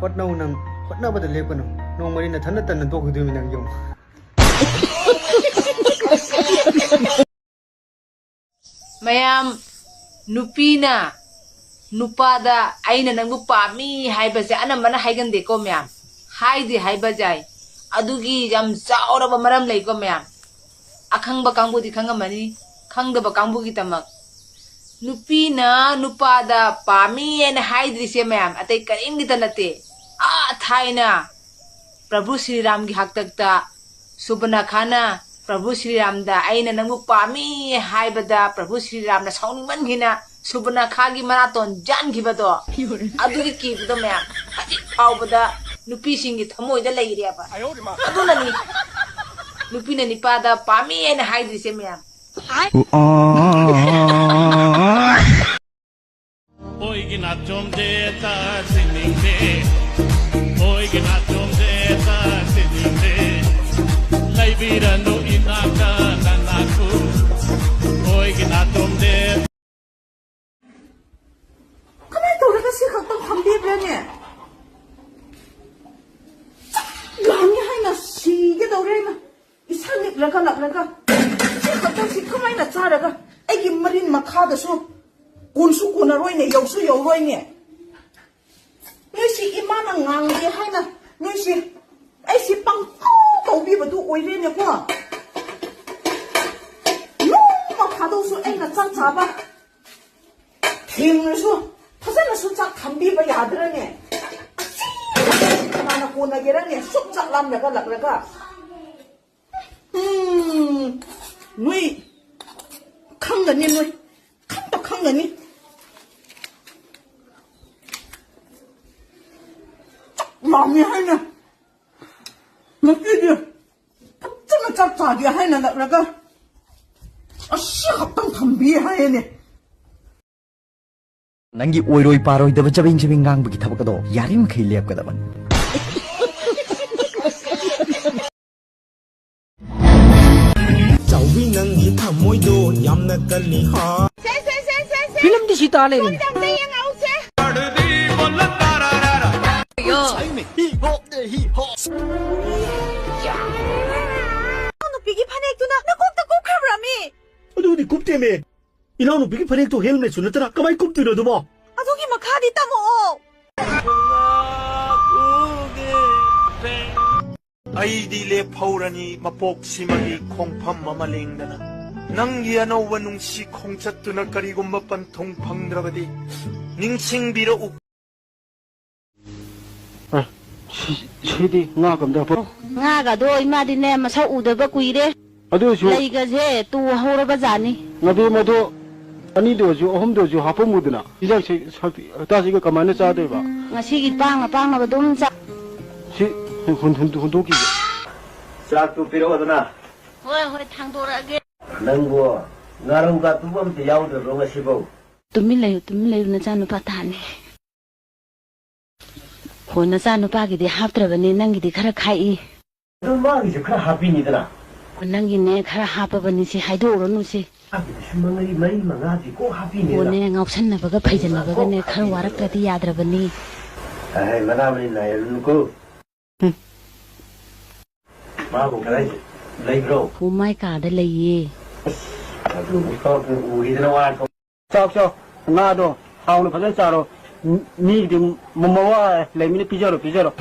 hotna unang hotna bada lepano nong mari na thana tan to khudumi nang yong mayam nupi na nupada aina nangbu pami haibase anamana haigande ko mayam haidi haibajai adugi jam chauraba maram lei ko mayam akhangba kangbu di khangamani khangdaba kangbu gi tamak nupi na nupada pami en haidri se mayam atai karim gi tanate a thaina prabhu shri ram gi haktakta subana khana prabhu shri ram da aina nangbu pami haibada prabhu shri ram na sauni man gina subana khagi marathon jan gi bado adugi ki bado mayam aji awbada nupi singi thamoi da leire ba aduna ni nupi na nipada pami en haidri se mayam Oi gina chom deta singing de Oi gina chom deta singing de Laibira no inaka nanaku Oi gina chom de Kamay tawag kasi kakang hambib yan eh Lami hay na sige daw rin Isangit lang ka kakang si kamay na tsara ka Ay gimarin makada so Kunsu kunaroy ne yausu yauroy ne Ngay si imana ngang di hay na Ngay si Ay si pang tawbi ba du oy rin niya ko Nung makadaw so ay na tsang tsaba Ting so 파산은 수작 담비바 야들하네. 하나 고나게라네. 쑥작 남자가 나그래가. 누이 강가니 누이 강도 강가니. 마음이 하나. 너끼리 푸쩌나 짭짜기 하나 나그래가. 아씨 합당 담비 하네. Nangi oiroi paroi daba chabing ngang bagi thabak do yarim khai lep kadaban Chaubi nangi thamoi do yamna kali ha film di sita le ni yo hi hop de hi hop 너 비기 파넥도나 나 꼭다 꼭 하브라미 어디 굽때메 이나노 비기 파넥도 헬멧 주는더라 까마이 굽뜨려도 뭐 아저기 막 가디 따모 아이디레 파우라니 마폭 심하기 콩팜 마말랭다나 낭기 아노와 뭉시 콩찻두나 까리고 맛반 통팡 들어가디 닝칭비로 욱 시디 nga kam da pho nga ga do ima di ne ma sa u da ba kui re adu ju lai ga je tu hora ba jani ngadu madu ani do ju ahum do ju hapo mudna ijak se ta si ga kamane cha de ba nga si gi pang na ba dum cha si hun do ki sak tu piro adana hoi thang do ra ge nangbo ngarung ka tu bam te yaw de ro nga sibo tumi lai na cha nu pa ta ne ho na cha nu pa gi de hap tra ba ne nang gi de khara khai no ma gi khra happy ni dana nang gi ne khara hap ba ni si hai do ro nu si mangai mai manga ji ko happy ni ho ne ngau san na ba ga phai jan na ba ga ne khar warak ta ti yad ra ba ni ai mana mai na yun ko ma ko kai lai bro ho mai ka da lai ye lu ko u hi na wa ko chao nga do haung na phasan cha ro ni di mo wa lai mi ni pi ja ro